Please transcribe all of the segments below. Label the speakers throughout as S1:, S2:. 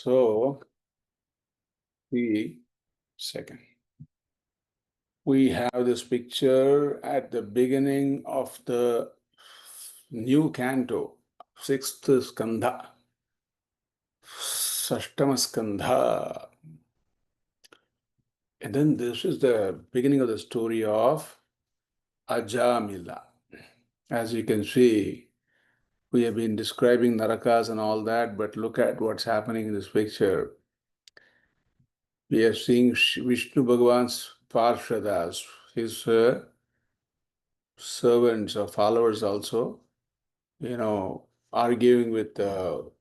S1: So, we have this picture at the beginning of the new canto, Sixth Skanda, Sashtama Skanda. And then this is the beginning of the story of Ajamila. As you can see, we have been describing Narakas and all that, but look at what's happening in this picture. We are seeing Vishnu Bhagavan's Parshadas, his servants or followers also, arguing with the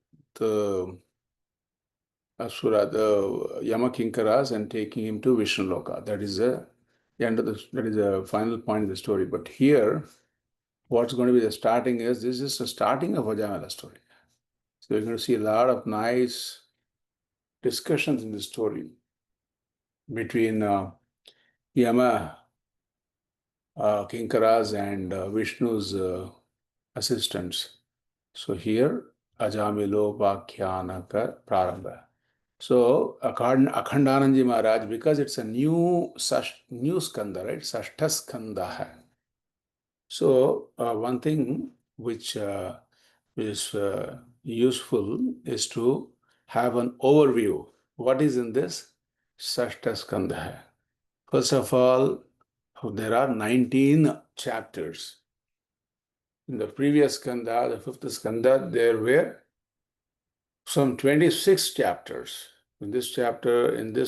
S1: Asura, the Yamakinkaras, and taking him to Vishnu Loka. That is the end of that is the final point of the story. But here, what's going to be the starting is this is the starting of Ajamila story. So you're going to see a lot of nice discussions in the story between Yama Kinkaras and Vishnu's assistants. So here, Ajamilo Vakyanaka Prarambha. So Akhandananji Maharaj, because it's a new skanda, right? Sashta skanda hai. So one thing which is useful is to have an overview. What is in this Sashta skanda hai? First of all, there are 19 chapters. In the previous skanda, the fifth skanda, there were some 26 chapters. In this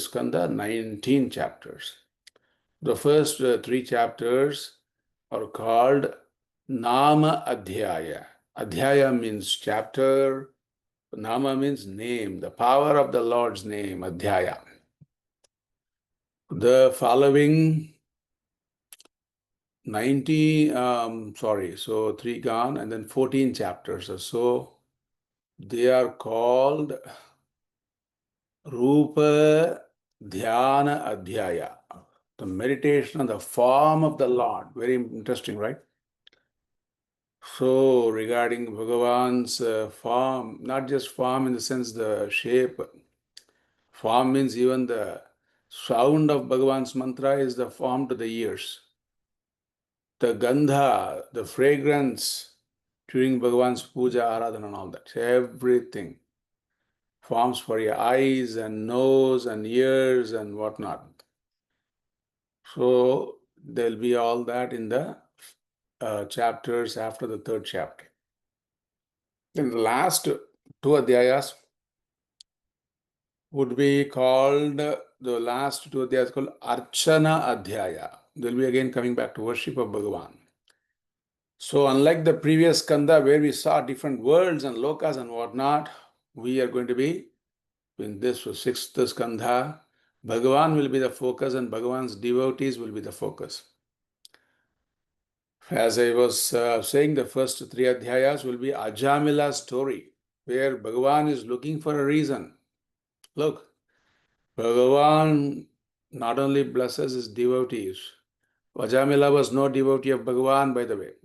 S1: skanda, 19 chapters. The first 3 chapters are called Nama Adhyaya. Adhyaya means chapter, Nama means name, the power of the Lord's name, Adhyaya. The following 3 gone, and then 14 chapters or so. They are called Rupa Dhyana Adhyaya, the meditation on the form of the Lord. Very interesting, right? So, regarding Bhagavan's form, not just form in the sense the shape, form means even the sound of Bhagavan's mantra is the form to the ears. The gandha, the fragrance during Bhagavan's puja, aradhana and all that, everything. Forms for your eyes and nose and ears and whatnot. So there'll be all that in the chapters after the 3rd chapter. Then the last 2 adhyayas would be called, the last 2 adhyayas called Archana Adhyaya. They'll be again coming back to worship of Bhagavan. So unlike the previous skanda where we saw different worlds and lokas and whatnot, we are going to be in this 6th skandha, Bhagavan will be the focus and Bhagavan's devotees will be the focus. As I was saying, the first 3 adhyayas will be Ajamila's story, where Bhagavan is looking for a reason. Look, Bhagavan not only blesses his devotees, Ajamila was no devotee of Bhagavan, by the way.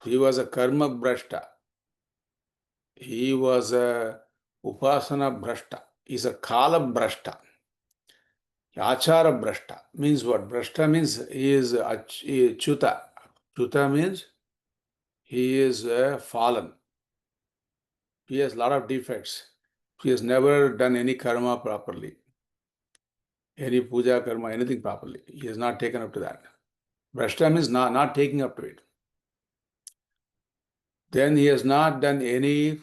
S1: He was a karma brashta. He was a upasana brashta. He's a kala brashta. Achara brashta means what? Brashta means he is chuta. Chuta means he is fallen. He has a lot of defects. He has never done any karma properly. Any puja karma, anything properly. He has not taken up to that. Brashta means not taking up to it. Then he has not done any,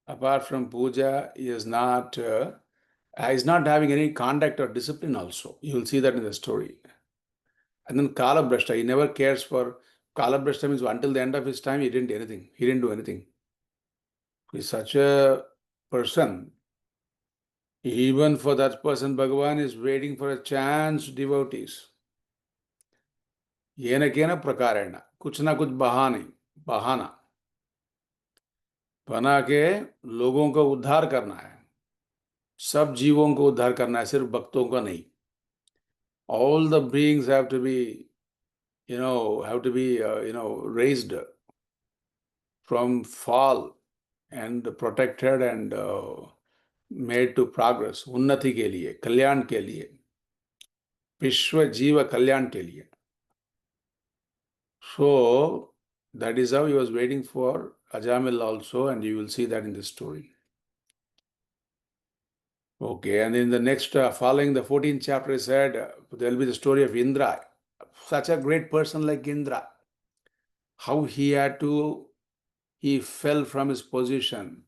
S1: apart from puja, he is not having any conduct or discipline also. You will see that in the story. And then Kala Brashta, he never cares for, Kala Brashta means until the end of his time, he didn't do anything. He didn't do anything. He's such a person. Even for that person, Bhagavan is waiting for a chance devotees. Yena kena prakarena, kuch na kuch bahana बना के लोगों को उद्धार करना है. सब जीवों को उद्धार करना है, सिर्फ भक्तों का नहीं. All the beings have to be, raised from fall and protected and made to progress. उन्नति के लिए, कल्याण के लिए, विश्व जीव कल्याण के लिए. So that is how he was waiting for Ajamila also, and you will see that in the story. Okay, and in the next, following the 14th chapter, he said there will be the story of Indra. Such a great person like Indra. How he fell from his position.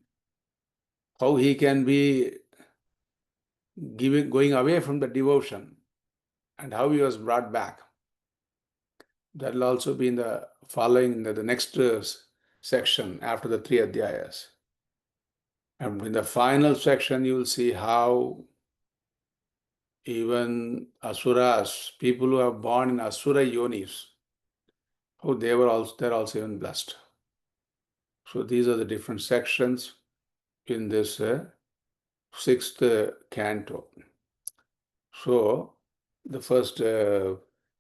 S1: How he can be going away from the devotion, and how he was brought back. That will also be in the following, the next section after the 3 adhyayas. And in the final section, you will see how even asuras, people who are born in asura yonis, how they're also even blessed. So these are the different sections in this sixth canto. So the first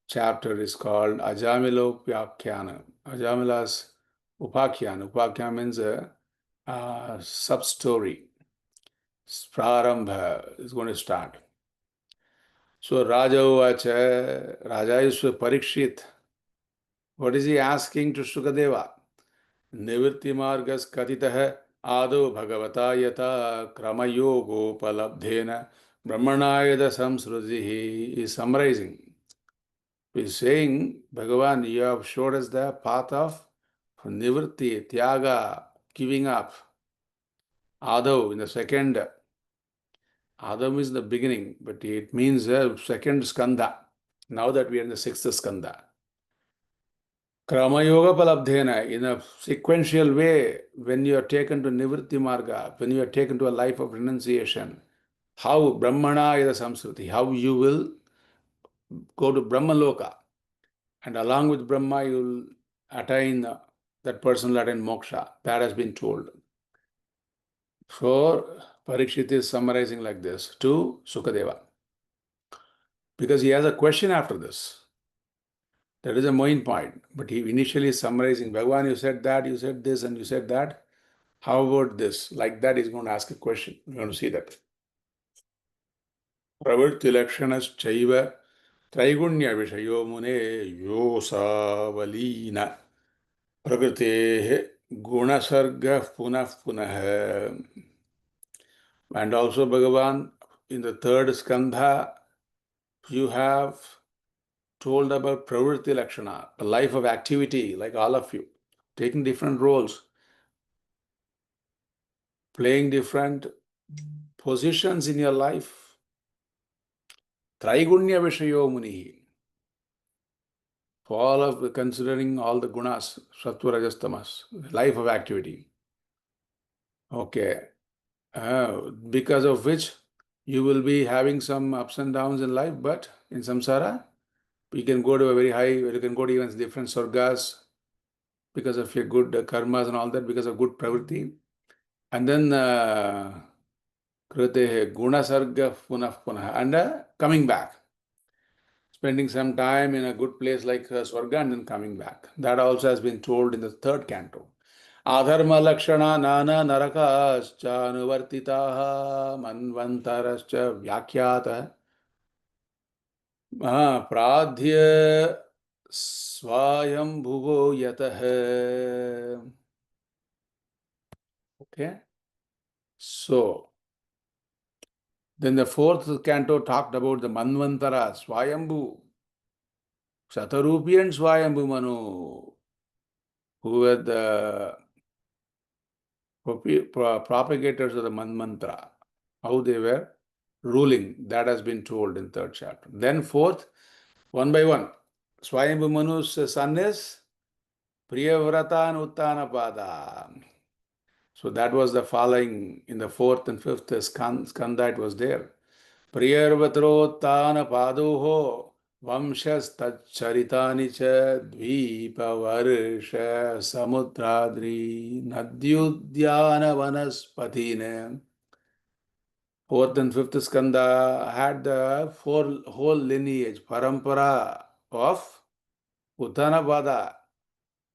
S1: chapter is called Ajamila Upakhyana. Ajamila's Upakhyana. Upakhyana means a sub-story. Prarambha is going to start. So Raja Uvacha, Raja is Parikshit. What is he asking to Sukadeva? Nivritti margas katitah ado bhagavata yata kramayogopalabdhena brahmanayada samsruti. He is summarizing. He is saying, Bhagavan, you have showed us the path of nivritti, tyaga, giving up. Ado, in the second, Adam is the beginning, but it means second skanda. Now that we are in the sixth skanda. Kramayoga palabdhena, in a sequential way, when you are taken to nivritti marga, when you are taken to a life of renunciation, how brahmana is a samsruti, how you will go to Brahmaloka, and along with Brahma, you will attain, that person will attain moksha. That has been told. So, Parikshit is summarizing like this to Sukadeva. Because he has a question after this. That is a main point. But he initially is summarizing, Bhagavan, you said that, you said this, and you said that. How about this? Like that, he's going to ask a question. We're going to see that. Pravritti lakshanas chaiva traigunya vishayo mune yosavalina prakritehe gunasarga punah punah. And also, Bhagavan, in the third skandha, you have told about pravritti lakshana, a life of activity, like all of you, taking different roles, playing different positions in your life. Traigunya vishayo muni. For all of considering all the gunas, sattva, rajas, tamas, life of activity. Okay. Because of which you will be having some ups and downs in life, but in samsara, you can go to a very high, you can go to even different sargas because of your good karmas and all that, because of good pravritti. And then kritehe guna sarga punah punah, and coming back. Spending some time in a good place like Swarga and then coming back. That also has been told in the third canto. Adharma lakshana nana narakascha anuvartitaha manvantarascha vyakhyata pradhya swayam bhuvo yatah. Okay. So, then the fourth canto talked about the Manvantara, Swayambhu, Shatarupi and Swayambhu Manu, who were the propagators of the Manmantra, how they were ruling. That has been told in third chapter. Then fourth, one by one, Swayambhu Manu's son is Priyavrata and Uttanapada. So that was the following in the fourth and fifth skanda, it was there. Priyarvatrottanapadoho Vamshastaccharitani cha Dvipavarusha Samudradri Nadyudyana Vanaspatine. Fourth and fifth skanda had the whole lineage, parampara of Uttanapada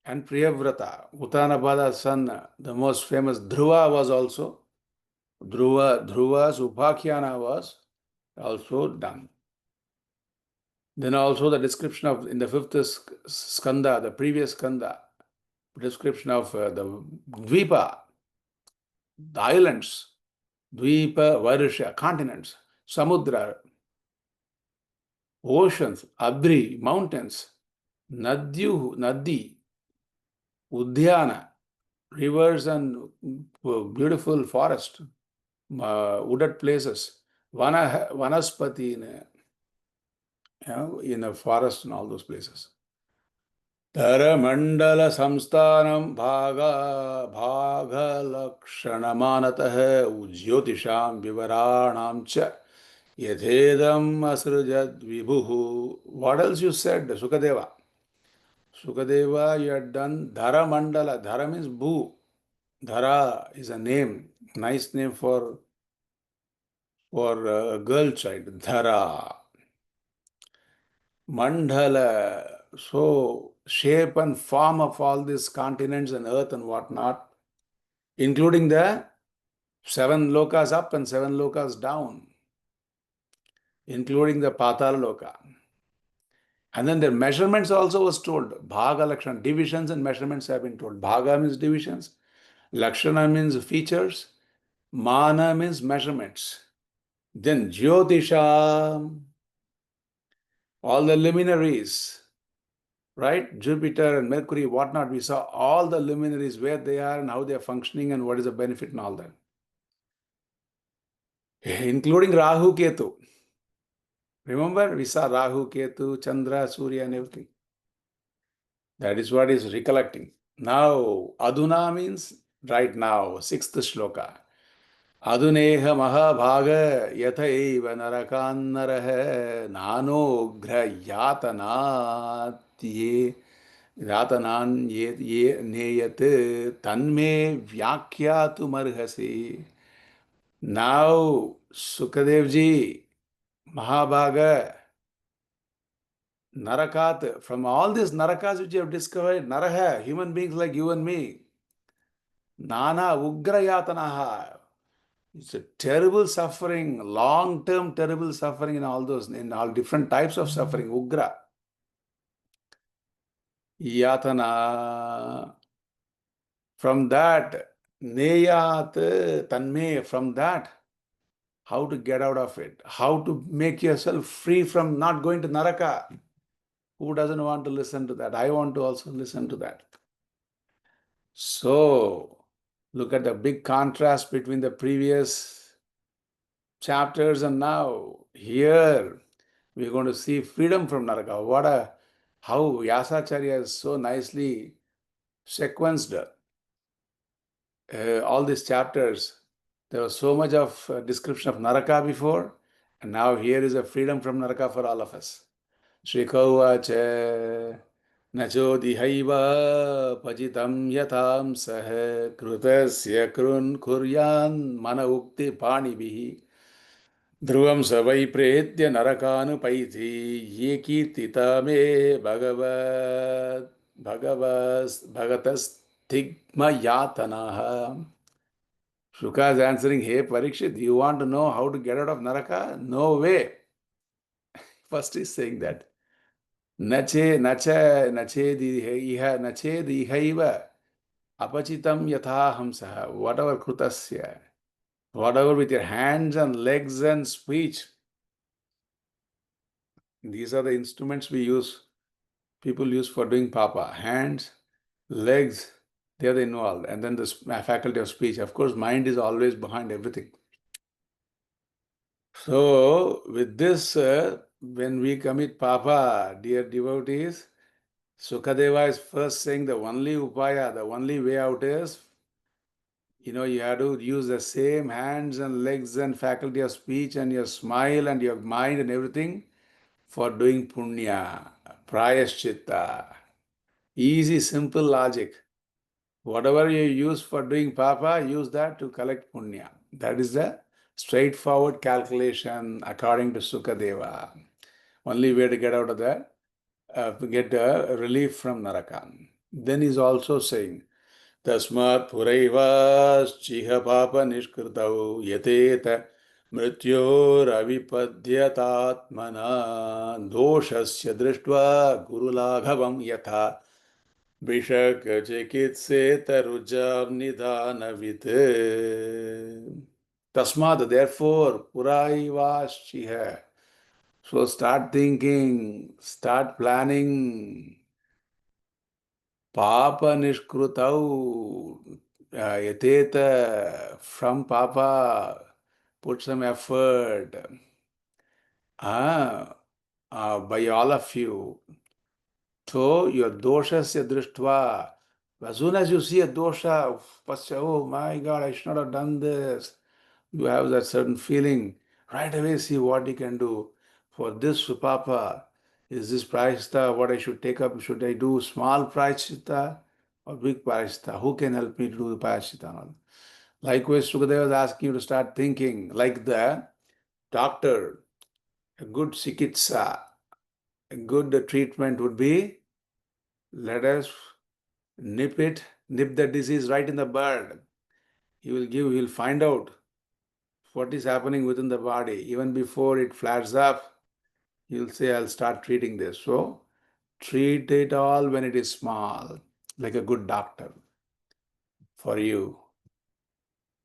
S1: and Priyavrata. Uttanapada's son, the most famous Dhruva was also, Dhruva's Upakhyana was also done. Then also the description of, in the fifth skanda, the previous skanda, description of the Dvipa, the islands, Dvipa, Varisha, continents, Samudra, oceans, Adri, mountains, Nadi, Udhyana, rivers and beautiful forest, wooded places, Vanaspati in a forest and all those places. Taramandala samsthanam bhaga lakshanamanatāh ujyotisham vivaranam cha yadhedam asrujad vibhuhu. What else you said, Sukadeva? Sukadeva, you had done Dhara Mandala. Dhara means Bhu. Dhara is a name, nice name for a girl child. Dhara. Mandala. So, shape and form of all these continents and earth and whatnot, including the 7 lokas up and 7 lokas down, including the Patala loka. And then the measurements also was told. Bhaga Lakshana, divisions and measurements have been told. Bhaga means divisions, Lakshana means features, Mana means measurements. Then Jyotisha, all the luminaries, right? Jupiter and Mercury, whatnot, we saw all the luminaries, where they are and how they are functioning and what is the benefit and all that. Including Rahu, Ketu. Remember, we saw Rahu, Ketu, Chandra, Surya and everything. That is what is recollecting. Now, Aduna means right now, 6th shloka. Aduneha mahabhaga yathaiva narakannaraha nanogra yatanan ye neyat tanme vyakyatu marhasi. Now, Sukadevji, Mahabhaga, Narakat, from all these Narakas which you have discovered, Naraha, human beings like you and me, Nana Ugrayatanaha, it's a terrible suffering, long-term terrible suffering in all different types of suffering, Ugra. Yatana, from that, Neyat, Tanme, from that, how to get out of it, how to make yourself free from not going to Naraka. Who doesn't want to listen to that? I want to also listen to that. So, look at the big contrast between the previous chapters and now. Here, we're going to see freedom from Naraka. How Vyasacharya is so nicely sequenced all these chapters. There was so much of description of Naraka before, and now here is a freedom from Naraka for all of us. Shrikauvacha nachodihaiva pajitam yatham sah krutasya krun kuryan mana ukti panibihi dhruvam savai pretya narakanu paiti ye kirtita me bhagatas tigma yatanaha. Shuka is answering, hey Parikshit, you want to know how to get out of Naraka? No way. First he's saying that. Nachedihaiva apachitam yathahamsaha. Whatever krutasya, whatever with your hands and legs and speech. These are the instruments people use for doing papa. Hands, legs, they are involved. And then the faculty of speech. Of course, mind is always behind everything. So, with this, when we commit papa, dear devotees, Sukadeva is first saying the only upaya, the only way out is, you have to use the same hands and legs and faculty of speech and your smile and your mind and everything for doing punya, prayaschitta. Easy, simple logic. Whatever you use for doing papa, use that to collect punya. That is the straightforward calculation according to Sukadeva. Only way to get out of that, to get relief from Naraka. Then he's also saying, Tasmat puraivaschiha papa nishkritau yateta mrityoravipadyatatmana doshasya drishtva gurulaghavam yatha Bishak chikitse rujam nidhanavit. Tasmad, therefore, puraivaschiha. So start thinking, start planning. Papa nishkrutau. Yateta, from Papa, put some effort. By all of you. So your doshasya drishtva. As soon as you see a dosha, first say, oh my God, I should not have done this. You have that certain feeling. Right away see what you can do. For this Papa, is this prayashita what I should take up? Should I do small prayashita or big prayashita? Who can help me to do the prayashita? Likewise, Sukadeva is asking you to start thinking like the doctor. A good chikitsa, a good treatment would be, let us nip the disease right in the bud. He will find out what is happening within the body. Even before it flares up, he will say, I'll start treating this. So, treat it all when it is small, like a good doctor for you.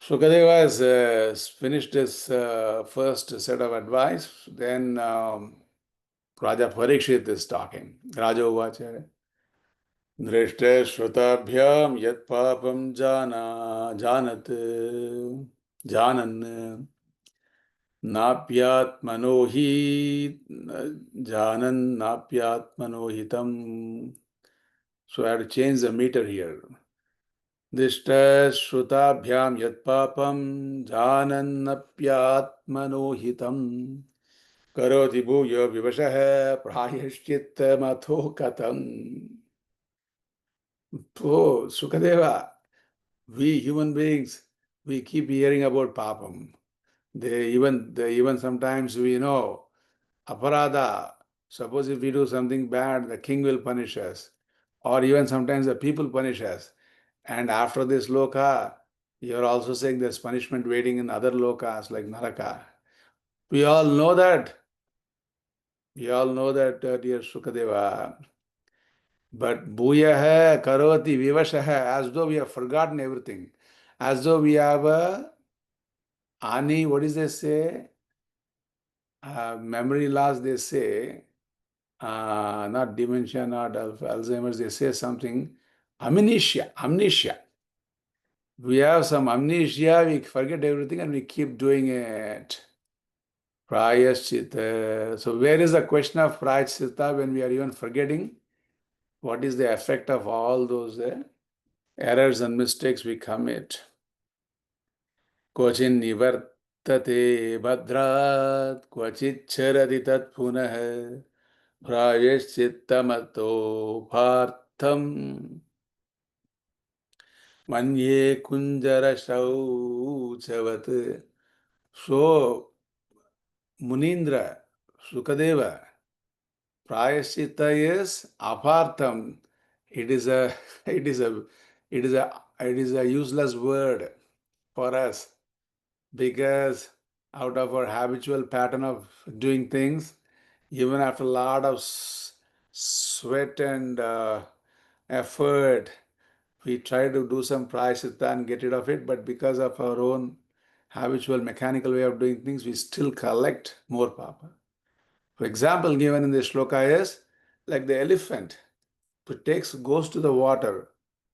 S1: Sukadeva has finished his first set of advice. Then Raja Parikshit is talking. Raja Uvacha. दृष्टे श्रुताभ्याम यत् पापम जानत जानन् नाप्यात्मनो हि जानन् नाप्यात्मनो हितम्. So I have to change the meter here. दृष्टे श्रुताभ्याम यत् पापम जानन्नप्यात्मनो हितम् करोति भूयो विवशः प्रायश्चित्तमथो कथम्. Oh, Sukadeva, we human beings, we keep hearing about papam. They even sometimes we know aparada. Suppose if we do something bad, the king will punish us, or even sometimes the people punish us. And after this loka, you are also saying there's punishment waiting in other lokas like Naraka. We all know that. We all know that, dear Sukadeva. But bhuyaha karoti vivashaha, as though we have forgotten everything, as though we have a ani, what is they say? Memory loss, they say, not dementia, not Alzheimer's, they say something, amnesia. We have some amnesia, we forget everything and we keep doing it. Prayashchita. So where is the question of prayashchita when we are even forgetting? What is the effect of all those errors and mistakes we commit? क्वचिन् निवर्तते भद्रात् क्वचिच्छरति तत्पुनः प्रायश्चित्तमतोऽपार्थम् मन्ये कुञ्जरशौचवत्. So, Munindra, Sukadeva, Prayaschitta is apartham. It is a it is a it is a useless word for us, because out of our habitual pattern of doing things, even after a lot of sweat and effort, we try to do some prayaschitta and get rid of it, but because of our own habitual mechanical way of doing things, we still collect more papa. For example, given in the shloka is like the elephant who goes to the water,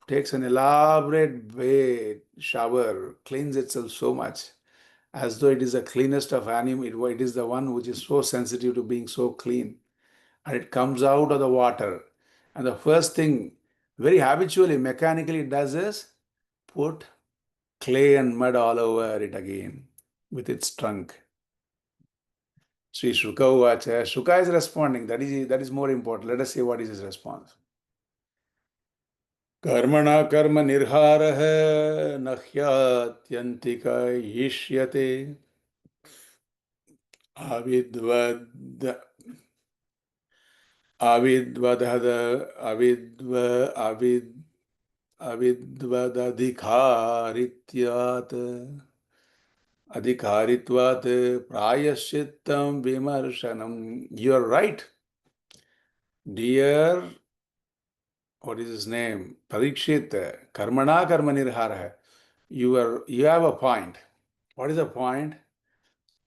S1: takes an elaborate bath, shower, cleans itself so much, as though it is the cleanest of animal. It is the one which is so sensitive to being so clean. And it comes out of the water. And the first thing, very habitually, mechanically it does is put clay and mud all over it again with its trunk. Sri Shuka Uvacha. Shuka is responding. That is more important. Let us see what is his response. Karmana karma nirharaha nahyatyantika yishyate avidvad avidvadadhikarityat adhikaritvat prayashittam vimarshanam. You're right, dear. What is his name? Parikshit. Karmana karma nirhara. You have a point. What is the point?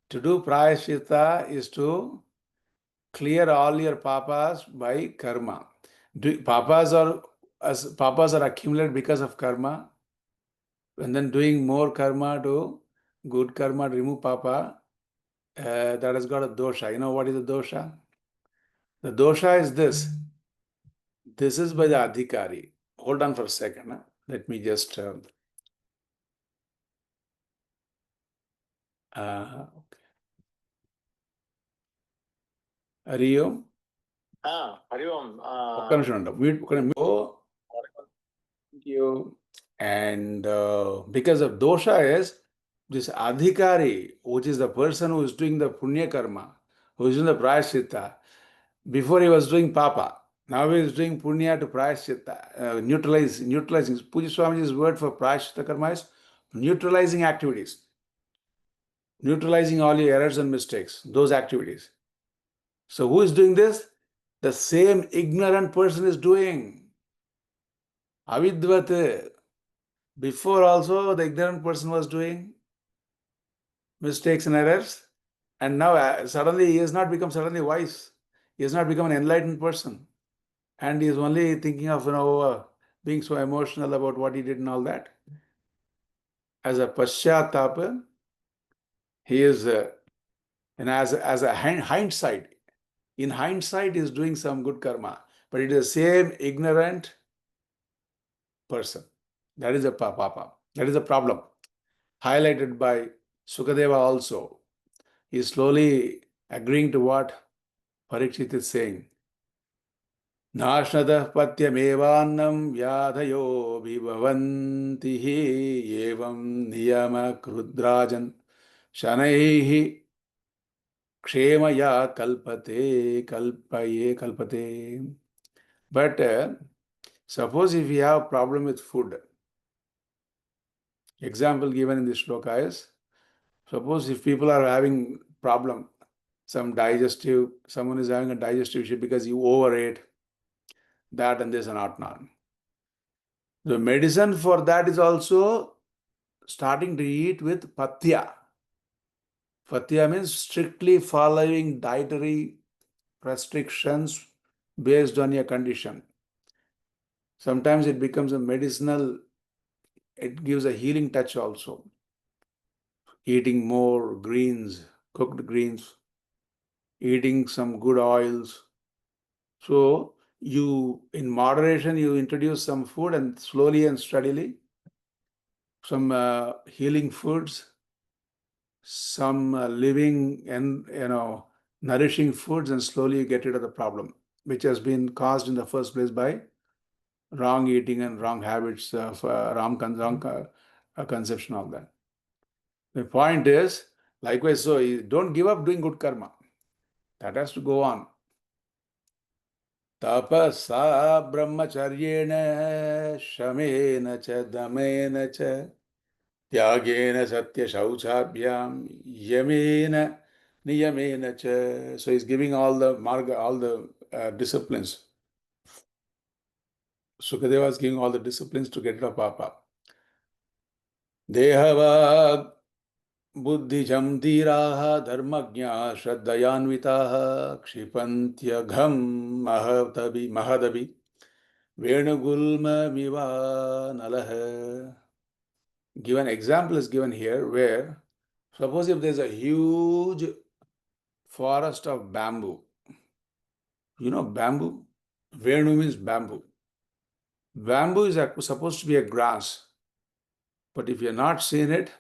S1: To do prayashita is to clear all your papas by karma. Papas are accumulated because of karma, and then doing more karma to good karma to remove papa. That has got a dosha. You know what is the dosha? The dosha is this. This is by the adhikari. Hold on for a second. Huh? Let me just. Hari Om.
S2: Hari Om.
S1: ఒక్క నిమిషం ఉండు. Thank you. And because of dosha is this adhikari, which is the person who is doing the punya karma, who is doing the prayaschitta. Before he was doing papa, now he is doing punya to prayaschitta, neutralizing. Puja Swamiji's word for prayaschitta karma is neutralizing activities, neutralizing all your errors and mistakes, those activities. So who is doing this? The same ignorant person is doing. Avidvat. Before also the ignorant person was doing mistakes and errors, and now suddenly he has not become suddenly wise. He has not become an enlightened person, and he is only thinking of being so emotional about what he did and all that. As a paschatapa, he is and as a hindsight. In hindsight, he is doing some good karma, but it is the same ignorant person. That is a papa. That is a problem. Highlighted by Sukadeva also. He is slowly agreeing to what Parikshit is saying. Nashnatah patyamevannam vyadhayo vibhavanti evam niyama krudrajan shanaihi kshemaya kalpate. But suppose if you have problem with food, example given in this shloka is, suppose if people are having problem, someone is having a digestive issue because you overate that and this and not. The medicine for that is also starting to eat with patya. Patya means strictly following dietary restrictions based on your condition. Sometimes it becomes a medicinal, it gives a healing touch also. Eating more greens, cooked greens, eating some good oils. So in moderation, you introduce some food and slowly and steadily, some healing foods, some living and nourishing foods, and slowly you get rid of the problem, which has been caused in the first place by wrong eating and wrong habits of wrong conception of that. The point is, likewise, so you don't give up doing good karma. That has to go on. Tapasa brahmacharyena shamena cha damena cha tyagena satya shauchabhyam yamena niyamena cha. So he's giving all the marga, all the disciplines. Sukadeva is giving all the disciplines to get rid of papa. Dehavad buddhijam dhiraha dharmagnya shraddhayanvitaha kshipantyagam mahadabi venugulma viva. Given example is given here where, suppose if there's a huge forest of bamboo. You know bamboo? Venu means bamboo. Bamboo is supposed to be a grass. But if you have not seen it,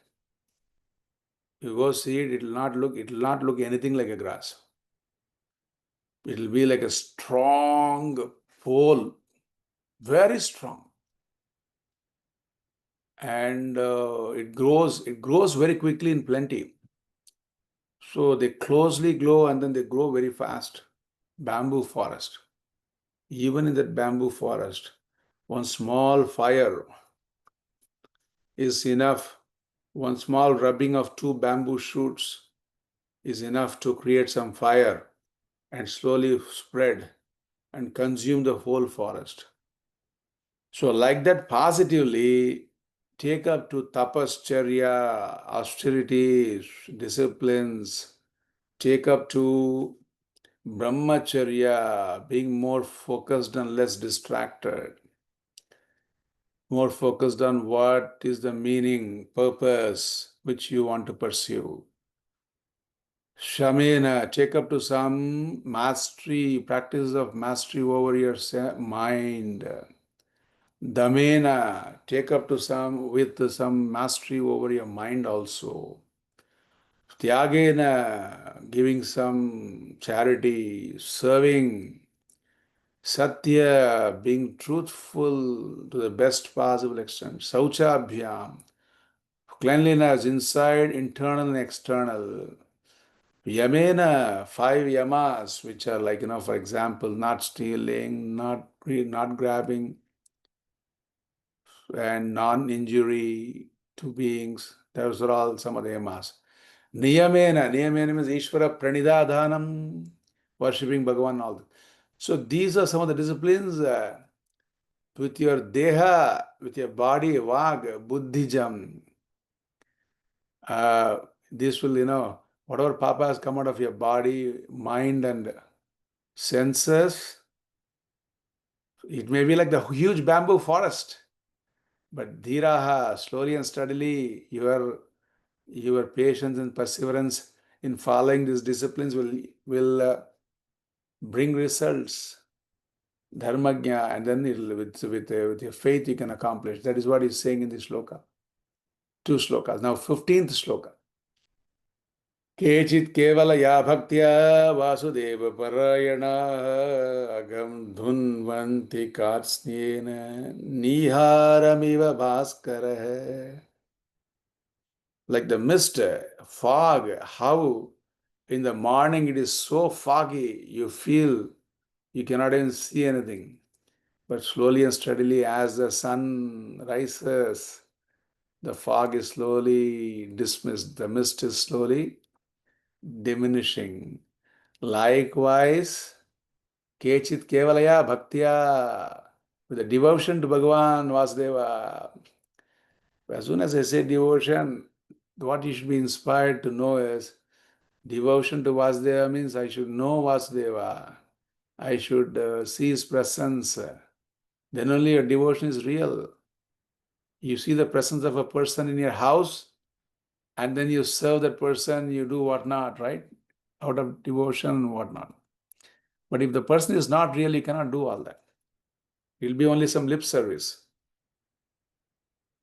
S1: you go see it, it will not look anything like a grass. It will be like a strong pole, very strong. And it grows very quickly in plenty. So they closely grow and then they grow very fast. Bamboo forest. even in that bamboo forest, one small fire is enough. One small rubbing of two bamboo shoots is enough to create some fire and slowly spread and consume the whole forest. So, like that, positively take up to tapascharya, austerities, disciplines, take up to brahmacharya, being more focused and less distracted, more focused on what is the meaning, purpose which you want to pursue. Shamena, take up to some mastery, practice of mastery over your mind. Damena, take up to some mastery over your mind also. Tyagena, giving some charity, serving. Satya, being truthful to the best possible extent. Sauchabhyam, cleanliness inside, internal and external. Yamena, five yamas, which are like, for example, not stealing, not grabbing, and non-injury to beings. Those are all some of the yamas. Niyamena means Ishvara Pranidadhanam, worshipping Bhagavan, all that. So these are some of the disciplines with your deha, with your body, vag, buddhijam. This will, whatever papa has come out of your body, mind, and senses, it may be like the huge bamboo forest, but dhiraha, slowly and steadily, your patience and perseverance in following these disciplines will bring results. Dharmagya, and then with your faith you can accomplish. That is what he's saying in this sloka. Two slokas. Now, 15th sloka. केचित् केवलया भक्त्या वासुदेवपरायणाः अघं धुन्वन्ति कार्त्स्येन निहारमिव भास्करः. Like the mist, fog, how in the morning it is so foggy, you feel you cannot even see anything. But slowly and steadily, as the sun rises, the fog is slowly dismissed, the mist is slowly diminishing. Likewise, Kechit Kevalaya Bhaktya, with the devotion to Bhagavan Vasudeva. As soon as I say devotion, what you should be inspired to know is devotion to Vasudeva means I should know Vasudeva. I should see his presence. Then only your devotion is real. You see the presence of a person in your house, and then you serve that person, you do whatnot, right? Out of devotion and whatnot. But if the person is not real, you cannot do all that. It will be only some lip service.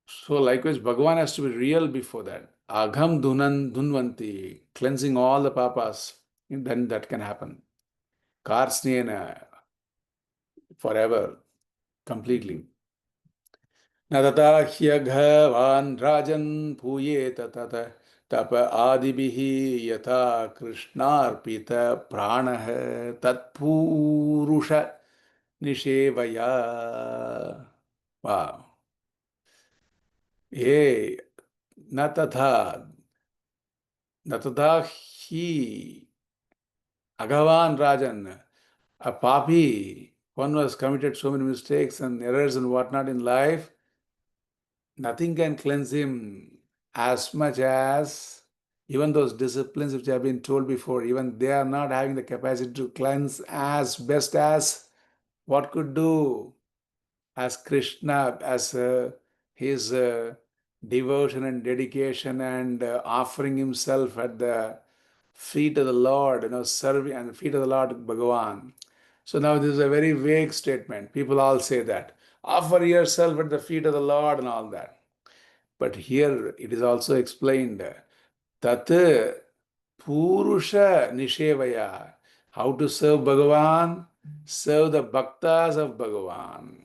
S1: So likewise, Bhagavan has to be real before that. Agham dhunvanti, cleansing all the papas, then that can happen. Karsnena, forever, completely. Natata hyaghavan rajan puyeta tata tapa adibihi yata krishnarpita pranah tatpurusha nishevaya. Wow. Hey, natata hi agavan rajan, a papi, one who has committed so many mistakes and errors and whatnot in life, nothing can cleanse him as much as even those disciplines which have been told before, even they are not having the capacity to cleanse as best as what could do as Krishna, as his devotion and dedication and offering himself at the feet of the Lord, serving at the feet of the Lord Bhagavan. So now this is a very vague statement. People all say that. Offer yourself at the feet of the Lord and all that. But here it is also explained, Tat Purusha Nishevaya. How to serve Bhagavan? Serve the bhaktas of Bhagavan.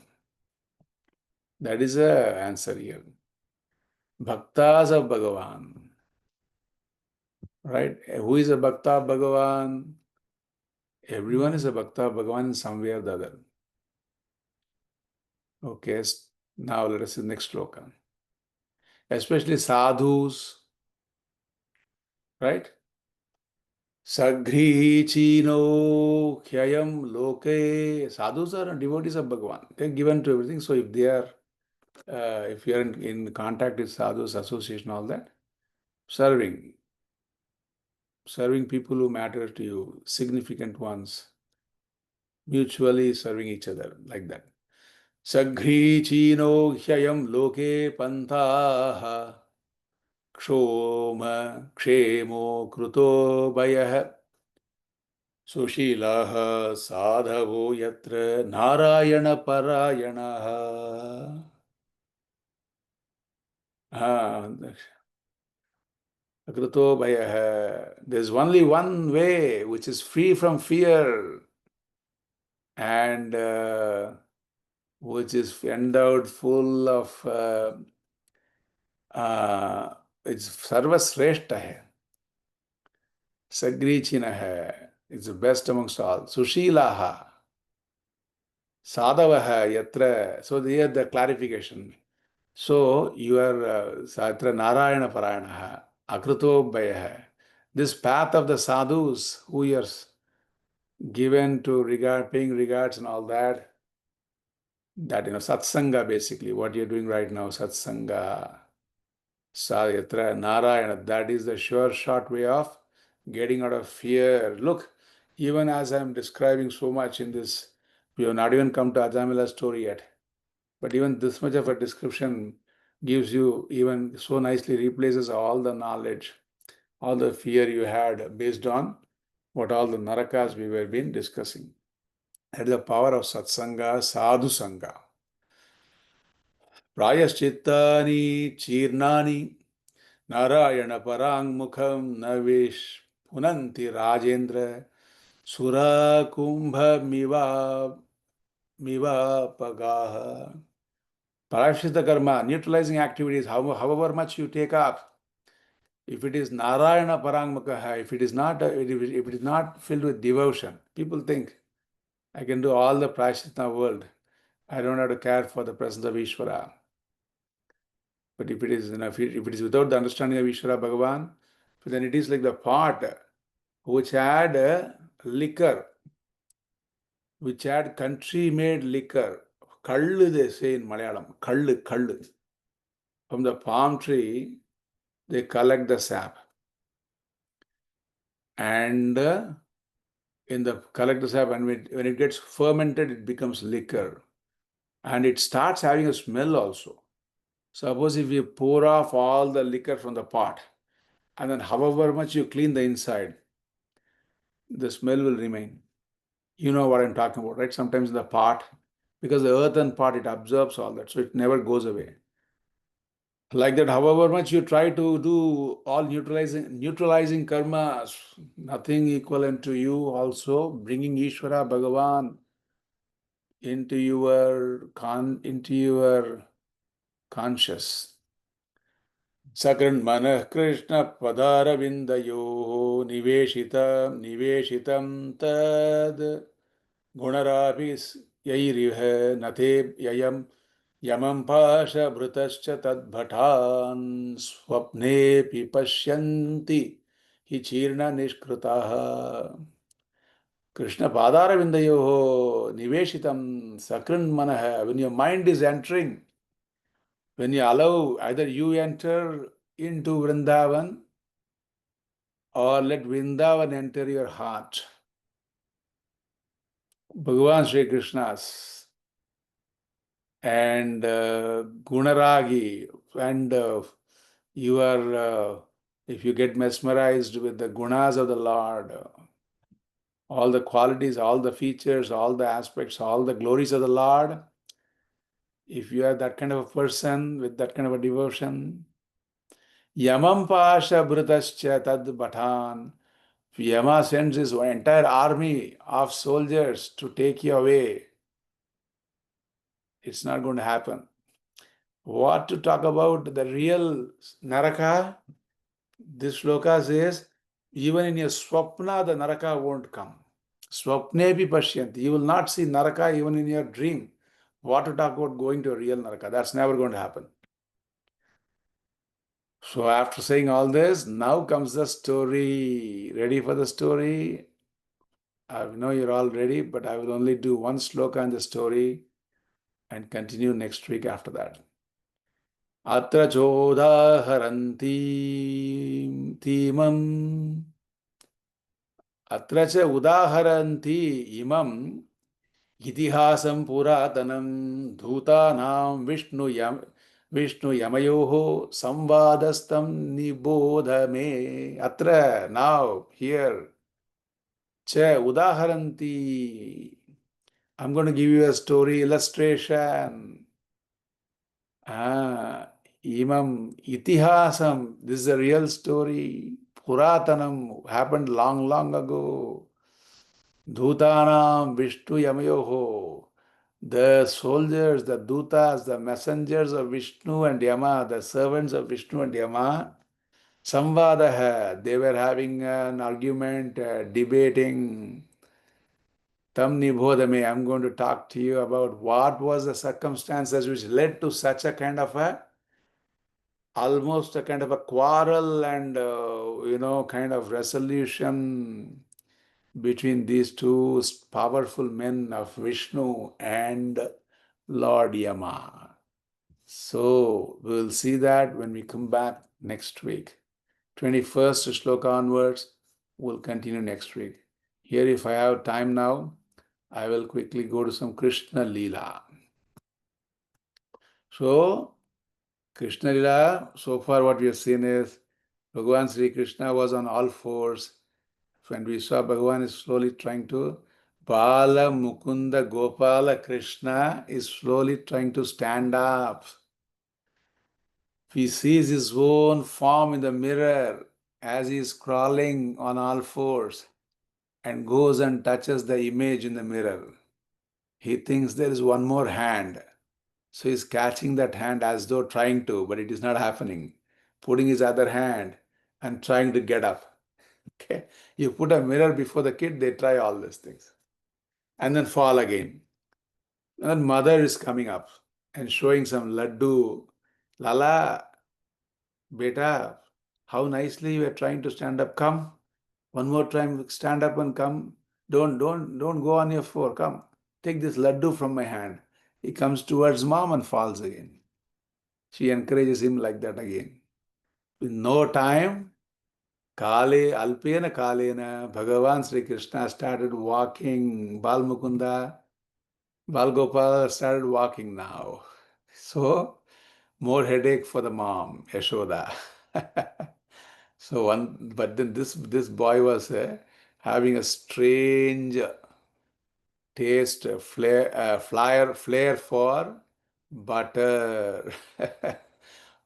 S1: That is the answer here. Bhaktas of Bhagavan. Right? Who is a bhakta of Bhagavan? Everyone is a bhakta of Bhagavan in some way or the other. Okay, now let us see the next sloka. Especially sadhus, right? Saghri hyayam loke. Sadhus are devotees of Bhagavan. They're given to everything. So if they are, if you are in contact with sadhus, association, all that, serving, serving people who matter to you, significant ones, mutually serving each other, like that. Saghri hyayam loke pantaha kshoma kshemo kruto bayah. सुशीलः साधवो यत्र नारायणपरायणः कृतो भयः. There's only one way which is free from fear and which is endowed full of it's sarvasreshta hai. Sagrichina hai. It's the best amongst all. Sushilaha. Sadhavaha yatra. So here the clarification. So you are Satra Narayana Parayanaha, Akruto Bhayaha. This path of the sadhus who you are given to regard, paying regards and all that, satsanga basically, what you're doing right now, satsanga, Yatra Narayana, that is the sure short way of getting out of fear. Look, even as I'm describing so much in this, we have not even come to Ajamila's story yet. But even this much of a description gives you, even so nicely replaces all the knowledge, all the fear you had based on what all the narakas we were been discussing. That is the power of satsanga, sadhu sangha. Prayaschittani chirnani narayana parangmukham navish punanti rajendra sura kumbha miva pagaha. Parashita karma, neutralizing activities, however much you take up, if it is Narayana Parangmakaha, if it is not filled with devotion, people think, I can do all the prashita in the world. I don't have to care for the presence of Ishvara. But if it is, if it is without the understanding of Ishvara Bhagavan, then it is like the pot which had liquor, which had country-made liquor. Kallu, they say in Malayalam. Kallu, kallu. From the palm tree, they collect the sap. And in the collect the sap, and when it gets fermented, it becomes liquor. And it starts having a smell also. Suppose if you pour off all the liquor from the pot, and then however much you clean the inside, the smell will remain. You know what I'm talking about, right? Sometimes in the pot, because the earthen pot, it absorbs all that, so it never goes away. Like that, however much you try to do all neutralizing karmas, nothing equivalent to you also bringing Ishvara Bhagavan into your conscious. Sakran manah Krishna padara vindayo niveshitam tad gunarabis yairive nate yayam yamam pasha bhrutascha tadbhatan swapne pipashyanti hi chirna nishkrutaha. Krishna padara vindayo niveshitam sakran manah. When your mind is entering, when you allow either you enter into Vrindavan or let Vrindavan enter your heart. Bhagavan Sri Krishna's and Gunaragi, and you are, if you get mesmerized with the gunas of the Lord, all the qualities, all the features, all the aspects, all the glories of the Lord, if you are that kind of a person with that kind of a devotion, Yamam Pasha Bhrutascha Tad Bhathan. Yama sends his entire army of soldiers to take you away. It's not going to happen. What to talk about the real Naraka? This shloka says, even in your swapna, the Naraka won't come. Swapnepi pashyanti. You will not see Naraka even in your dream. What to talk about going to a real Naraka? That's never going to happen. So after saying all this, now comes the story. Ready for the story? I know you're all ready, but I will only do one sloka on the story and continue next week after that. Atra chodhaharanti timam Atra cha udaharanti imam itihasam puratanam dhutanam Vishnu yamayoho samvadastam nibodhame. Atra, now, here, cha udaharanti. I'm going to give you a story illustration. Imam itihasam. This is a real story. Puratanam happened long, long ago. Dhutanam Vishnu Yamayoho. The soldiers, the Dutas, the messengers of Vishnu and Yama, the servants of Vishnu and Yama, Samvadaha, they were having an argument, debating. Tam Nibodhame, I'm going to talk to you about what was the circumstances which led to such a kind of almost a kind of a quarrel and, kind of resolution between these two powerful men of Vishnu and Lord Yama. So we'll see that when we come back next week. 21st shloka onwards, we'll continue next week. Here, if I have time now, I will quickly go to some Krishna Leela. So, Krishna Leela, so far what we have seen is Bhagavan Sri Krishna was on all fours. When we saw Bhagavan is slowly trying to, Bala Mukunda Gopala Krishna is slowly trying to stand up. He sees his own form in the mirror as he is crawling on all fours and goes and touches the image in the mirror. He thinks there is one more hand. So he's catching that hand as though trying to, but it is not happening. Putting his other hand and trying to get up. Okay. You put a mirror before the kid, they try all these things. And then fall again. And then mother is coming up and showing some laddu. Lala, beta, how nicely you are trying to stand up. Come. One more time, stand up and come. Don't go on your floor. Come. Take this laddu from my hand. He comes towards mom and falls again. She encourages him like that again. In no time, Kale, Alpena Kalena, Bhagavan Sri Krishna started walking. Balmukunda, Balgopal started walking now. So, more headache for the mom, Yashoda. But then this boy was having a strange taste, flair for butter,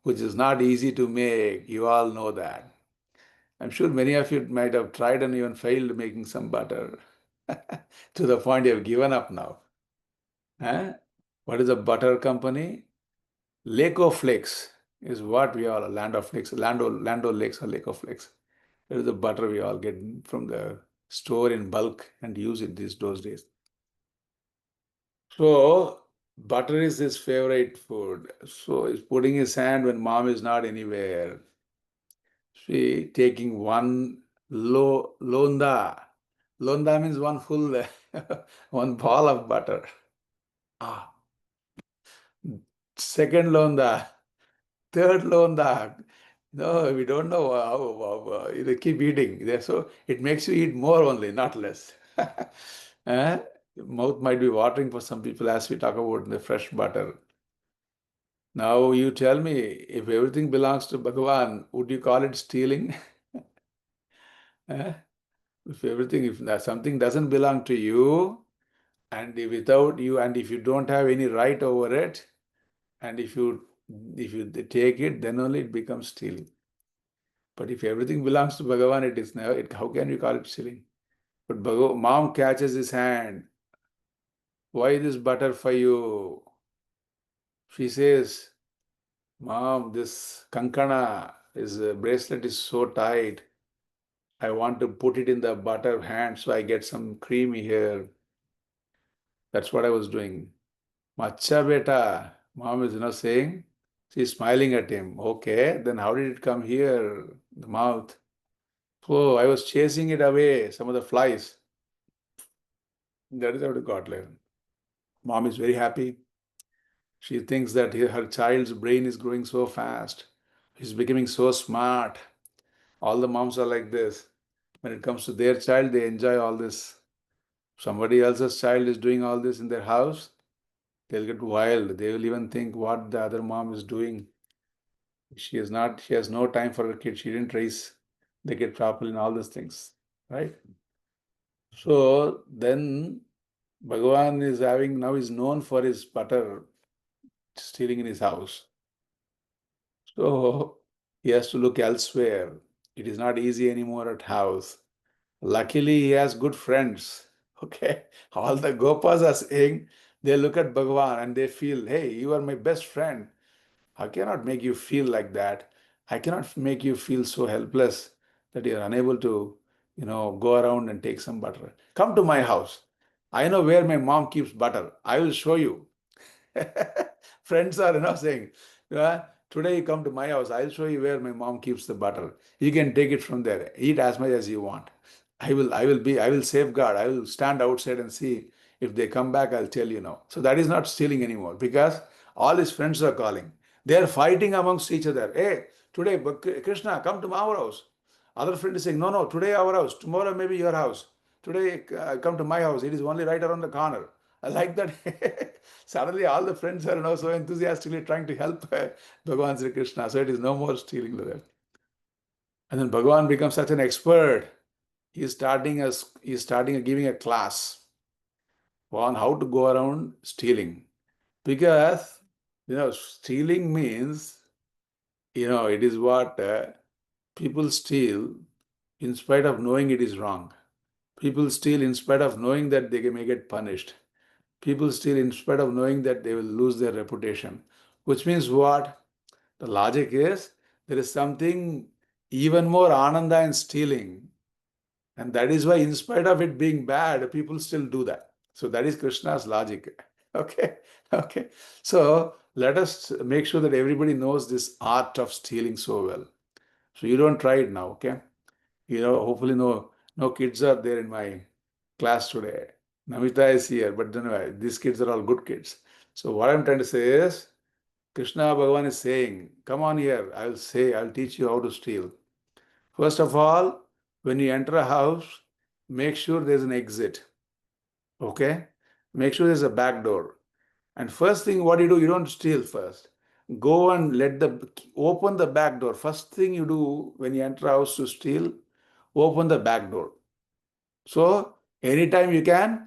S1: which is not easy to make. You all know that. I'm sure many of you might have tried and even failed making some butter to the point you have given up now. Huh? What is a butter company? Lake Flakes is what we all, Land of Flakes, Lando Lakes or Lake of Flakes. That is the butter we all get from the store in bulk and use it those days. So, butter is his favorite food. So, he's putting his hand when mom is not anywhere. See, taking one londa. Londa means one full, one ball of butter. Ah, second londa, third londa. No, we don't know how they keep eating. So it makes you eat more only, not less. Eh? Mouth might be watering for some people as we talk about the fresh butter. Now you tell me, if everything belongs to Bhagavan, would you call it stealing? Eh? If something doesn't belong to you, and without you, and if you don't have any right over it, and if you take it, then only it becomes stealing. But if everything belongs to Bhagavan, it is never. How can you call it stealing? But mom catches his hand. Why this butter for you? She says, Mom, this kankana, this bracelet is so tight. I want to put it in the butter hand so I get some creamy here. That's what I was doing. Macha beta. Mom is, saying, she's smiling at him. Okay, then how did it come here? The mouth. Oh, I was chasing it away, some of the flies. That is how it got there. Mom is very happy. She thinks that her child's brain is growing so fast. He's becoming so smart. All the moms are like this. When it comes to their child, they enjoy all this. Somebody else's child is doing all this in their house, they'll get wild. They will even think what the other mom is doing. She has no time for her kid. She didn't raise the kid properly and all these things. Right? So then Bhagavan is having now is known for his butter stealing in his house. So he has to look elsewhere. It is not easy anymore at house. Luckily, he has good friends. Okay. All the Gopas are saying, they look at Bhagavan and they feel, hey, you are my best friend. I cannot make you feel like that. I cannot make you feel so helpless that you are unable to, go around and take some butter. Come to my house. I know where my mom keeps butter. I will show you. Friends are saying, "Yeah, today you come to my house, I'll show you where my mom keeps the butter. You can take it from there. Eat as much as you want. I will safeguard. I will stand outside and see if they come back, I'll tell you now." So that is not stealing anymore because all his friends are calling. They are fighting amongst each other. Hey, today, Krishna, come to our house. Other friend is saying, no, no, today our house, tomorrow maybe your house. Today, come to my house. It is only right around the corner. I like that. Suddenly, all the friends are now so enthusiastically trying to help Bhagavan Sri Krishna. So it is no more stealing to them. And then Bhagavan becomes such an expert. He is starting giving a class on how to go around stealing. Because stealing means it is what people steal in spite of knowing it is wrong. People steal in spite of knowing that they may get punished. People steal in spite of knowing that they will lose their reputation. Which means what? The logic is there is something even more ananda in stealing. And that is why, in spite of it being bad, people still do that. So that is Krishna's logic. Okay. Okay. So let us make sure that everybody knows this art of stealing so well. So you don't try it now, okay? Hopefully no kids are there in my class today. Namita is here, but these kids are all good kids. So what I'm trying to say is, Krishna Bhagavan is saying, come on here, I'll teach you how to steal. First of all, when you enter a house, make sure there's an exit. Okay? Make sure there's a back door. And first thing, what you do, you don't steal first. Go and open the back door. First thing you do when you enter a house to steal, open the back door. So anytime you can,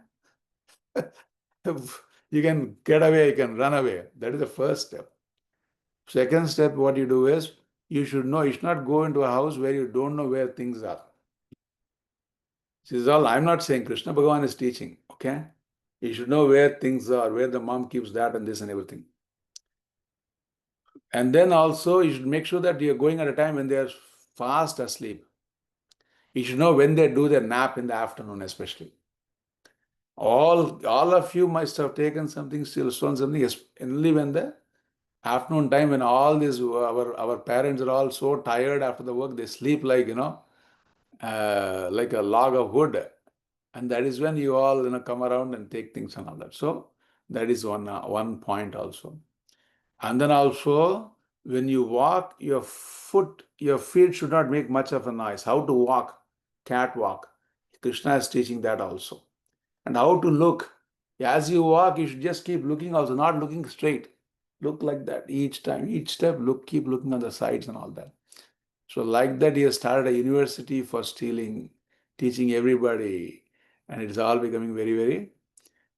S1: you can get away, you can run away. That is the first step. Second step, what you do is you should not go into a house where you don't know where things are. This is all I'm not saying. Krishna Bhagavan is teaching. Okay? You should know where things are, where the mom keeps that and this and everything. And then also you should make sure that you're going at a time when they are fast asleep. You should know when they do their nap in the afternoon, especially. All of you must have taken something, still stolen something, only when the afternoon time when all these our parents are all so tired after the work, they sleep like like a log of wood, and that is when you all come around and take things and all that. So that is one point also. And then also when you walk, your feet should not make much of a noise. How to walk, cat walk. Krishna is teaching that also. And how to look. As you walk, you should just keep looking also, not looking straight. Look like that each time, each step, keep looking on the sides and all that. So like that, he has started a university for stealing, teaching everybody, and it's all becoming very, very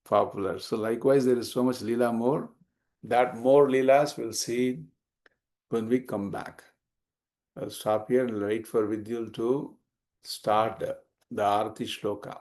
S1: popular. So likewise, there is so much Leela more. That more Leelas we'll see when we come back. I'll stop here and wait for Vidyul to start the Arati Shloka.